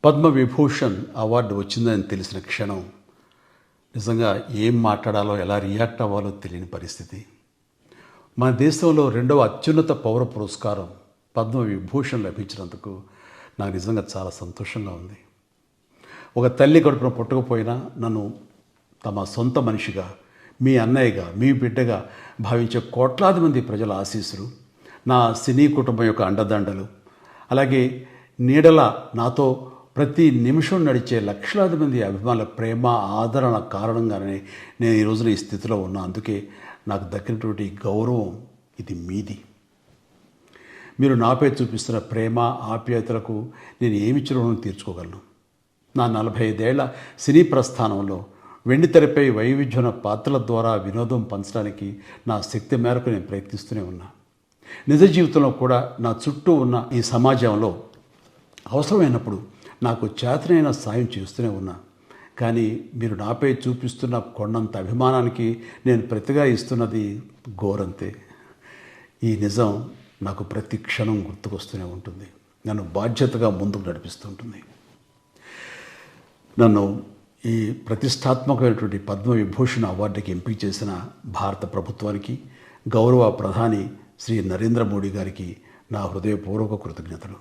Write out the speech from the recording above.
Padma Vibhushan award వచ్చిందని తెలిసిన క్షణం నిజంగా ఏం మాట్లాడాలో ఎలా రియాక్ట్ అవ్వాలో తెలియని పరిస్థితి. మన దేశంలో రెండవ అత్యున్నత పౌర పురస్కారం పద్మవిభూషణ్ లభించినందుకు నాకు నిజంగా చాలా సంతోషంగా ఉంది. ఒక తల్లి కడుపున పుట్టకపోయినా నన్ను తమ సొంత మనిషిగా, మీ అన్నయ్యగా, మీ బిడ్డగా భావించే కోట్లాది మంది ప్రజల ఆశీస్సులు, నా సినీ కుటుంబం యొక్క అండదండలు, అలాగే నీడల నాతో ప్రతి నిమిషం నడిచే లక్షలాది మంది అభిమానుల ప్రేమ, ఆదరణ కారణంగానే నేను ఈ రోజున ఈ స్థితిలో ఉన్నా. అందుకే నాకు దక్కినటువంటి గౌరవం ఇది మీది. మీరు నాపై చూపిస్తున్న ప్రేమ, ఆప్యాయతలకు నేను ఏమిచ్చి రుణం తీర్చుకోగలను? నా 45 ఏళ్ల సినీ ప్రస్థానంలో వెండితెరపై వైవిధ్యమైన పాత్రల ద్వారా వినోదం పంచడానికి నా శక్తి మేరకు నేను ప్రయత్నిస్తూనే ఉన్నా. నిజ జీవితంలో కూడా నా చుట్టూ ఉన్న ఈ సమాజంలో అవసరమైనప్పుడు నాకు చేతనైన సాయం చేస్తూనే ఉన్నా. కానీ మీరు నాపై చూపిస్తున్న కొండంత అభిమానానికి నేను ప్రతిగా ఇస్తున్నది గోరంతే. ఈ నిజం నాకు ప్రతి క్షణం గుర్తుకొస్తూనే ఉంటుంది, నన్ను బాధ్యతగా ముందుకు నడిపిస్తుంటుంది. నన్ను ఈ ప్రతిష్టాత్మకమైనటువంటి పద్మవిభూషణ్ అవార్డుకి ఎంపిక చేసిన భారత ప్రభుత్వానికి, గౌరవ ప్రధాని శ్రీ నరేంద్ర మోడీ గారికి నా హృదయపూర్వక కృతజ్ఞతలు.